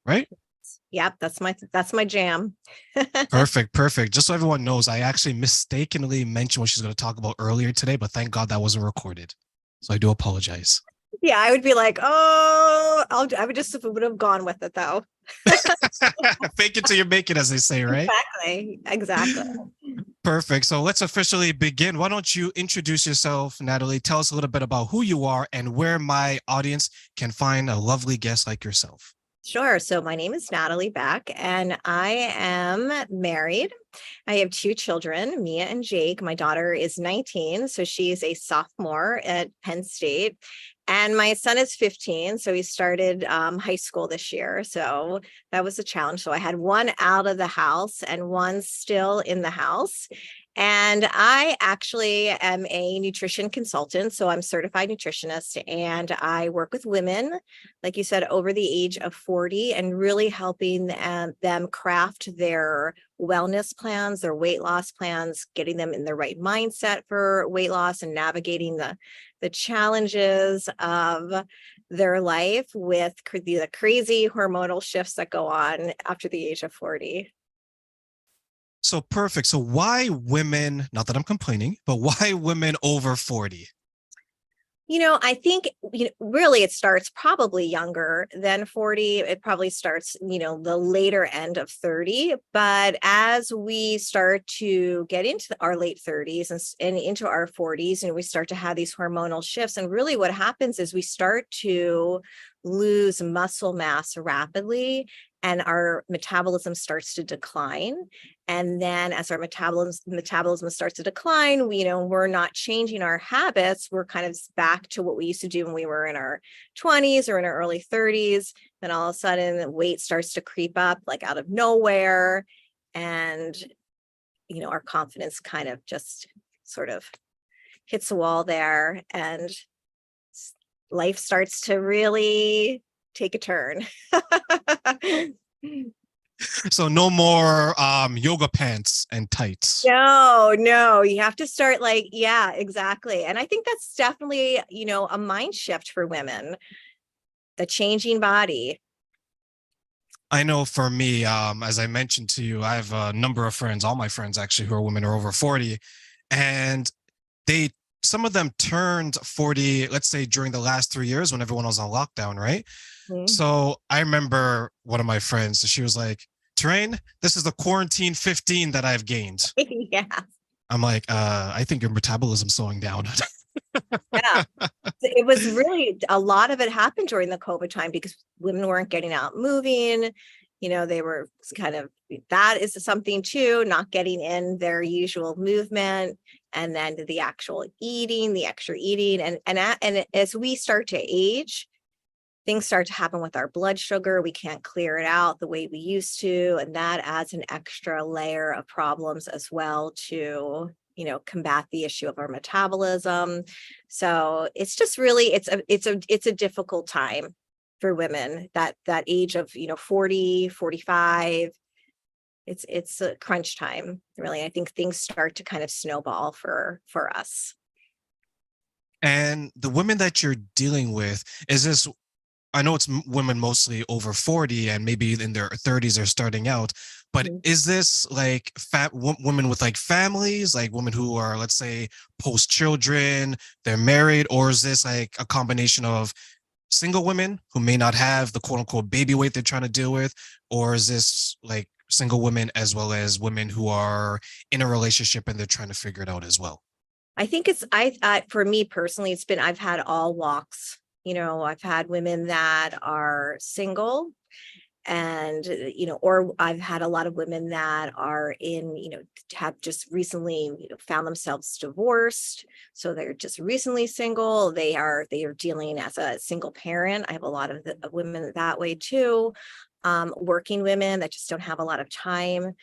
right? Yep, that's my jam. Perfect, perfect. Just so everyone knows, I actually mistakenly mentioned what she's going to talk about earlier today, but thank God that wasn't recorded. So I do apologize. Yeah, I would be like, oh, I would have gone with it though. Fake it till you make it, as they say, right? Exactly. Perfect. So let's officially begin. Why don't you introduce yourself, Natalie? Tell us a little bit about who you are and where my audience can find a lovely guest like yourself. Sure. So my name is Natalie Beck, and I am married. I have two children, Mia and Jake. My daughter is 19, so she's a sophomore at Penn State. And my son is 15, so he started high school this year. So that was a challenge. So I had one out of the house and one still in the house. And I actually am a nutrition consultant. So I'm certified nutritionist, and I work with women, like you said, over the age of 40, and really helping them craft their wellness plans, their weight loss plans, getting them in the right mindset for weight loss and navigating the challenges of their life with the crazy hormonal shifts that go on after the age of 40. So perfect. So why women, not that I'm complaining, but why women over 40? I think, really it starts probably younger than 40. It probably starts, the later end of 30. But as we start to get into our late 30s and into our 40s, and we start to have these hormonal shifts, and really what happens is we start to lose muscle mass rapidly, and our metabolism starts to decline. And then as our metabolism starts to decline, we're not changing our habits. We're kind of back to what we used to do when we were in our 20s or in our early 30s. Then all of a sudden the weight starts to creep up like out of nowhere. And, our confidence kind of just sort of hits a wall there, and life starts to really take a turn. So no more yoga pants and tights. No, you have to start yeah, exactly. And I think that's definitely, a mind shift for women, the changing body. I know for me, as I mentioned to you, I have a number of friends, all my friends actually, who are women are over 40, and they some of them turned 40, let's say during the last 3 years when everyone was on lockdown, right? Mhm. So I remember one of my friends, she was like, Terrain, this is the quarantine 15 that I've gained. Yeah. I'm like, I think your metabolism's slowing down. Yeah. It was really a lot of it happened during the COVID time because women weren't getting out moving. They were kind of, that is something too, not getting in their usual movement. And then the actual eating, the extra eating. And as we start to age, things start to happen with our blood sugar. We can't clear it out the way we used to. And that adds an extra layer of problems as well to, combat the issue of our metabolism. So it's just really, it's a difficult time for women, that age of, 40, 45. It's a crunch time, really. I think things start to kind of snowball for us. And the women that you're dealing with, is this, I know it's women mostly over 40 and maybe in their 30s are starting out, but Mhm. is this like women with like families, like women who are, let's say, post children, they're married, or is this like a combination of single women who may not have the quote unquote baby weight they're trying to deal with, or is this like single women as well as women who are in a relationship and they're trying to figure it out as well? I think for me personally, I've had all walks. I've had women that are single, and, or I've had a lot of women that are have just recently, found themselves divorced. So they're just recently single. They are dealing as a single parent. I have a lot of women that way too. Working women that just don't have a lot of time,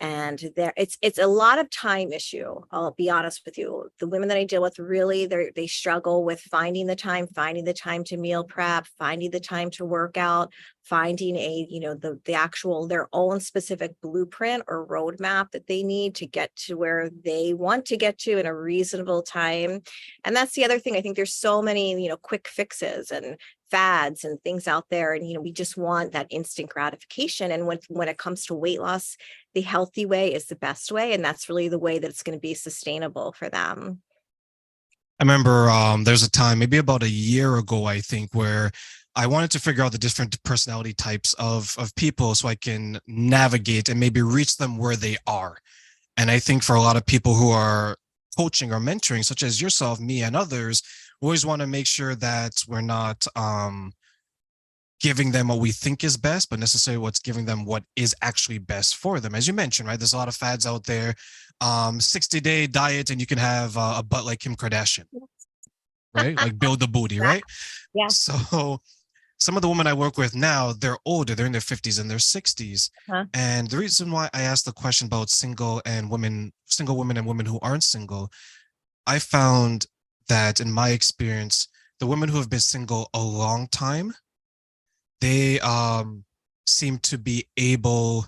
and it's a lot of time issue. I'll be honest with you. The women that I deal with, really, they struggle with finding the time to meal prep, finding the time to work out, finding the actual their own specific blueprint or roadmap that they need to get to where they want to get to in a reasonable time. And that's the other thing. I think there's so many quick fixes and fads and things out there. And, we just want that instant gratification. And when it comes to weight loss, the healthy way is the best way. And that's really the way that it's going to be sustainable for them. I remember there's a time, maybe about a year ago, I think, where I wanted to figure out the different personality types of people so I can navigate and maybe reach them where they are. And I think for a lot of people who are coaching or mentoring, such as yourself, me, and others, we always want to make sure that we're not giving them what we think is best, but necessarily what's giving them what is actually best for them. As you mentioned, right? There's a lot of fads out there, 60-day diet, and you can have a butt like Kim Kardashian, right? Like build the booty, right? Yeah. So some of the women I work with now, they're older, they're in their 50s and their 60s. Huh? And the reason why I asked the question about single women and women who aren't single, I found that in my experience, the women who have been single a long time, they seem to be able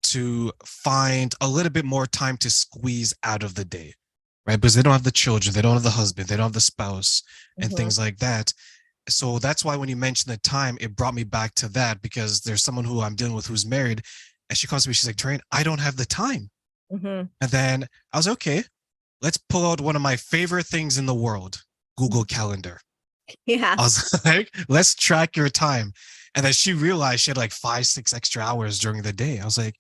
to find a little bit more time to squeeze out of the day, right? Because they don't have the children, they don't have the husband, they don't have the spouse, and Mhm. things like that. So that's why when you mentioned the time, it brought me back to that, because there's someone who I'm dealing with who's married, and she comes to me, she's like, Terrain, I don't have the time. Mhm. And then I was like, okay, let's pull out one of my favorite things in the world, Google Calendar. Yeah. I was like, let's track your time. And then she realized she had like 5, 6 extra hours during the day. I was like,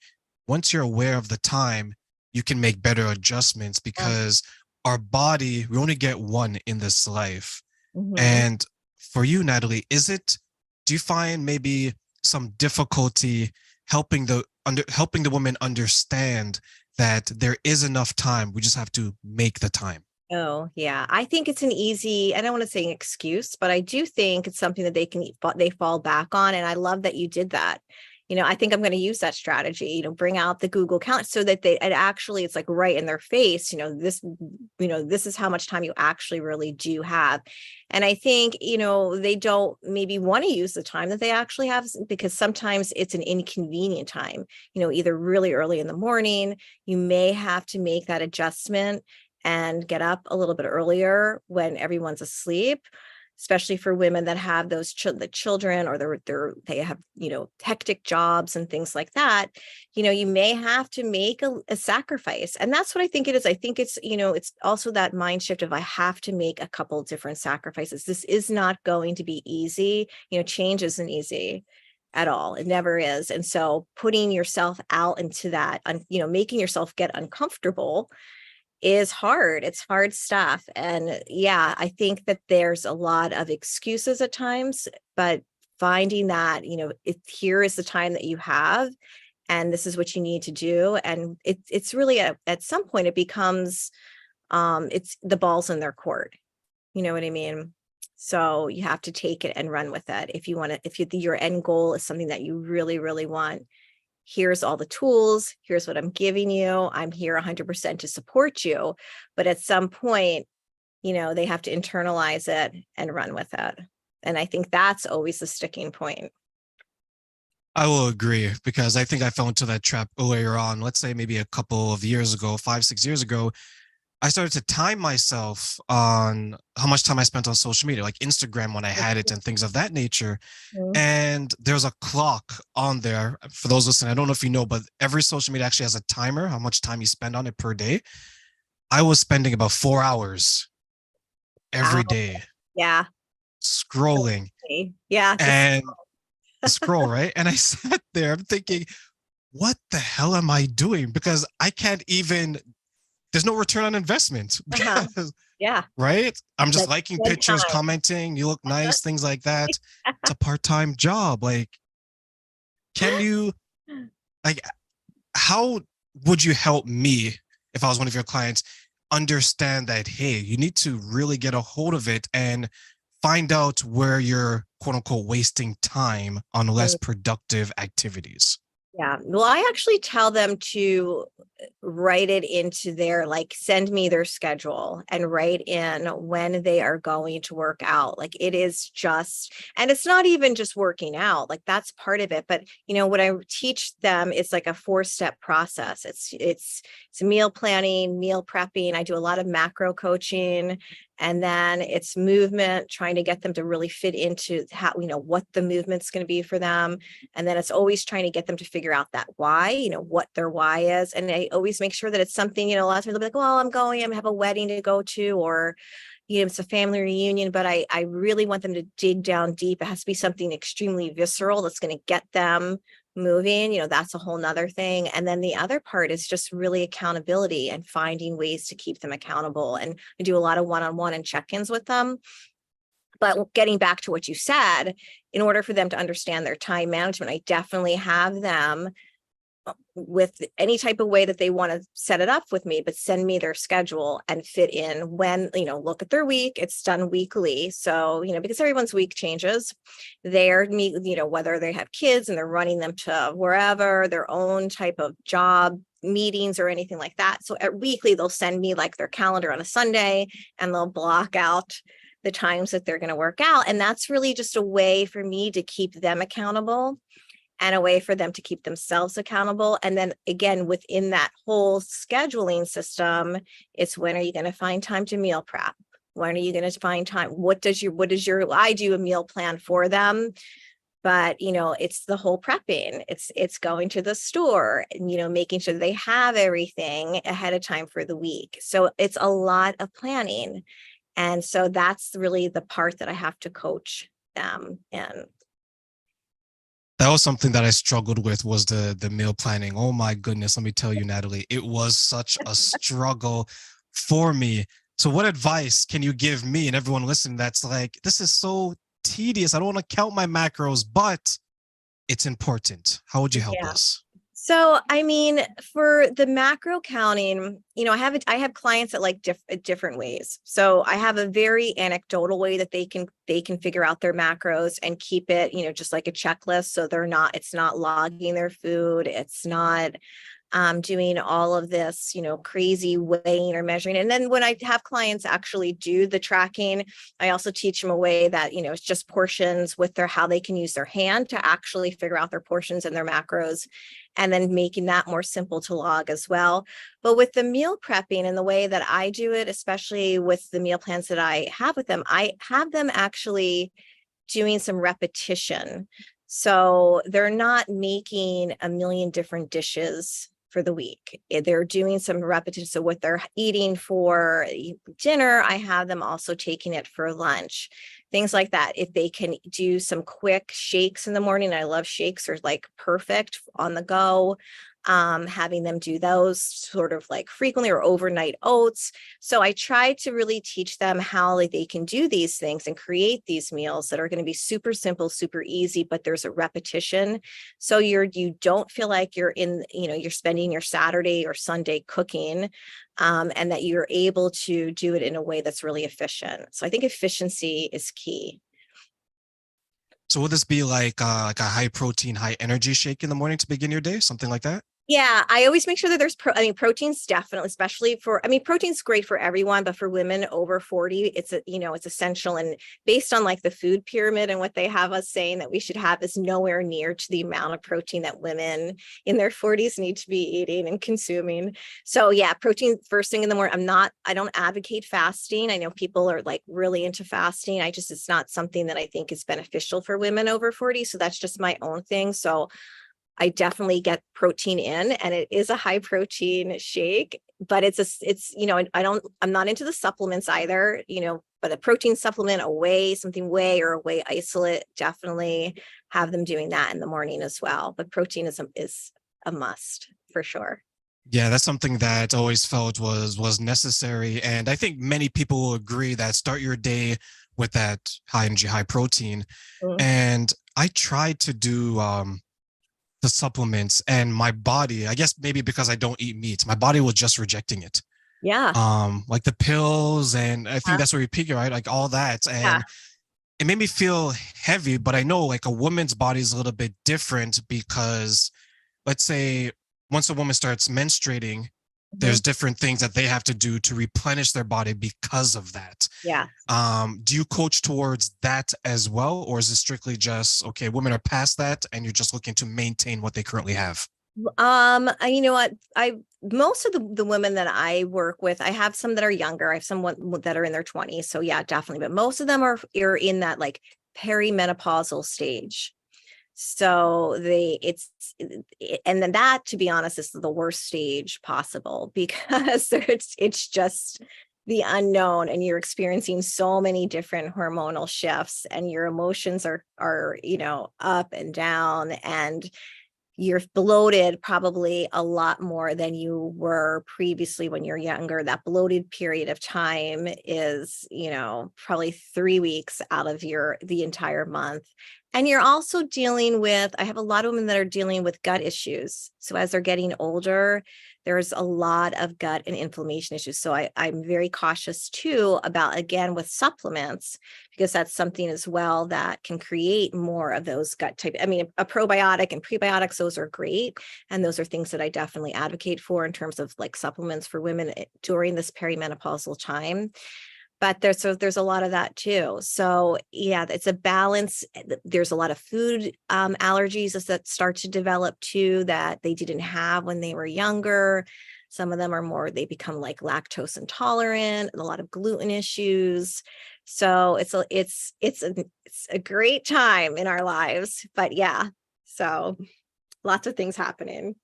once you're aware of the time, you can make better adjustments, because our body, we only get one in this life. Mhm. And for you, Natalie, do you find maybe some difficulty helping the woman understand that there is enough time? We just have to make the time. Oh, yeah. I think it's an easy, I don't want to say an excuse, but I do think it's something that they fall back on. And I love that you did that. I think I'm going to use that strategy, bring out the Google Calendar so that it's like right in their face, this is how much time you actually really do have. And I think, they don't maybe want to use the time that they actually have, because sometimes it's an inconvenient time, either really early in the morning, you may have to make that adjustment and get up a little bit earlier when everyone's asleep, especially for women that have the children, or they have, hectic jobs and things like that. You may have to make a sacrifice. And that's what I think it is. I think it's, it's also that mind shift of, I have to make a couple different sacrifices. This is not going to be easy. Change isn't easy at all. It never is. And so putting yourself out into that, making yourself get uncomfortable is hard. It's hard stuff. And yeah, I think that there's a lot of excuses at times, but finding that, here is the time that you have, and this is what you need to do. And it's really at some point it becomes, it's the ball's in their court. You know what I mean? So you have to take it and run with it. If your end goal is something that you really, really want, here's all the tools, here's what I'm giving you. I'm here 100% to support you. But at some point, they have to internalize it and run with it. And I think that's always the sticking point. I will agree, because I think I fell into that trap earlier on. Let's say maybe a couple of years ago, 5, 6 years ago, I started to time myself on how much time I spent on social media, like Instagram when I had it and things of that nature. Mhm. And there's a clock on there. For those listening, I don't know if you know, but every social media actually has a timer, how much time you spend on it per day. I was spending about 4 hours Wow. every day Yeah. scrolling Okay. Yeah. and scroll, right? And I sat there, I'm thinking, what the hell am I doing? Because I can't even, there's no return on investment. Uh-huh. Yeah. Right? I'm just That's liking good pictures, time. commenting, you look nice, things like that. It's a part-time job. Like, can you, like, how would you help me if I was one of your clients understand that, hey, you need to really get a hold of it and find out where you're quote unquote wasting time on less productive activities? Yeah. Well, I actually tell them to write it into send me their schedule and write in when they are going to work out. Like it is just, and it's not even just working out, like that's part of it. But what I teach them is like a 4-step process. It's meal planning, meal prepping. I do a lot of macro coaching, And then it's movement, trying to get them to really fit into how, what the movement's going to be for them. And then it's always trying to get them to figure out that why, what their why is. And I always make sure that it's something, a lot of times they'll be like, well, I'm have a wedding to go to, or, it's a family reunion, but I really want them to dig down deep. It has to be something extremely visceral that's going to get them moving. That's a whole nother thing. And then the other part is just really accountability and finding ways to keep them accountable. And I do a lot of one-on-one and check-ins with them. But getting back to what you said, in order for them to understand their time management, I definitely have them with any type of way that they want to set it up with me, but send me their schedule and fit in when, look at their week. It's done weekly. So, because everyone's week changes, they're whether they have kids and they're running them to wherever, their own type of job meetings or anything like that. So at weekly, they'll send me like their calendar on a Sunday, and they'll block out the times that they're going to work out. And that's really just a way for me to keep them accountable, and a way for them to keep themselves accountable. And then again, within that whole scheduling system, it's when are you going to find time to meal prep? When are you going to find time? I do a meal plan for them, but it's the whole prepping. It's going to the store and, making sure they have everything ahead of time for the week. So it's a lot of planning. And so that's really the part that I have to coach them in. That was something that I struggled with, was the meal planning. Oh my goodness, let me tell you, Natalie, it was such a struggle for me. So what advice can you give me and everyone listening that's like, this is so tedious, I don't want to count my macros, but it's important? How would you help us? So, for the macro counting, I have clients that like different ways. So I have a very anecdotal way that they can figure out their macros and keep it, just like a checklist. So it's not logging their food. It's not doing all of this, crazy weighing or measuring. And then when I have clients actually do the tracking, I also teach them a way that, it's just portions with how they can use their hand to actually figure out their portions and their macros, and then making that more simple to log as well. But with the meal prepping and the way that I do it, especially with the meal plans that I have with them, I have them actually doing some repetition. So they're not making a million different dishes for the week. They're doing some repetition. So what they're eating for dinner, I have them also taking it for lunch, things like that. If they can do some quick shakes in the morning, I love shakes, are like perfect on the go. Having them do those sort of like frequently, or overnight oats. So I try to really teach them how they can do these things and create these meals that are going to be super simple, super easy, but there's a repetition. So you don't feel like you're spending your Saturday or Sunday cooking, and that you're able to do it in a way that's really efficient. So I think efficiency is key. So would this be like a high protein, high energy shake in the morning to begin your day, something like that? Yeah, I always make sure that there's protein's definitely, especially protein's great for everyone, but for women over 40, it's essential. And based on like the food pyramid and what they have us saying that we should have is nowhere near to the amount of protein that women in their 40s need to be eating and consuming. So yeah, protein first thing in the morning. I don't advocate fasting. I know people are like really into fasting. It's not something that I think is beneficial for women over 40. So that's just my own thing. So I definitely get protein in, and it is a high protein shake, but I'm not into the supplements either, but a protein supplement, something whey or a whey isolate, definitely have them doing that in the morning as well. But protein is a must for sure. Yeah, that's something that I always felt was necessary. And I think many people will agree that start your day with that high energy, high protein. Mm. And I tried to do the supplements, and my body, I guess maybe because I don't eat meat, my body was just rejecting it. Yeah. Like the pills, and I think that's where you peak it, right? Like all that. And it made me feel heavy, but I know like a woman's body is a little bit different, because let's say once a woman starts menstruating, there's different things that they have to do to replenish their body because of that. Yeah. Do you coach towards that as well? Or is it strictly just, okay, women are past that and you're just looking to maintain what they currently have? You know what? I most of the women that I work with, I have some that are younger. I have some that are in their 20s. So yeah, definitely. But most of them are in that like perimenopausal stage. So and then that, to be honest, is the worst stage possible because it's just the unknown, and you're experiencing so many different hormonal shifts, and your emotions are up and down, and you're bloated probably a lot more than you were previously when you're younger. That bloated period of time is, probably 3 weeks out of the entire month. And you're also dealing with, I have a lot of women that are dealing with gut issues. So as they're getting older, there's a lot of gut and inflammation issues. So I'm very cautious too about, again, with supplements, because that's something as well that can create more of those gut type. I mean, a probiotic and prebiotics, those are great. And those are things that I definitely advocate for in terms of like supplements for women during this perimenopausal time. But there's a lot of that too. So yeah, it's a balance. There's a lot of food allergies that start to develop too that they didn't have when they were younger. Some of them are more, they become like lactose intolerant, and a lot of gluten issues. So it's a great time in our lives. But yeah, so lots of things happening.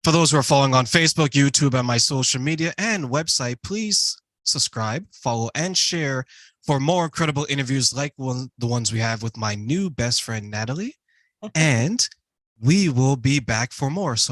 For those who are following on Facebook, YouTube, and my social media and website, please subscribe, follow, and share for more incredible interviews like the ones we have with my new best friend, Natalie. And we will be back for more. So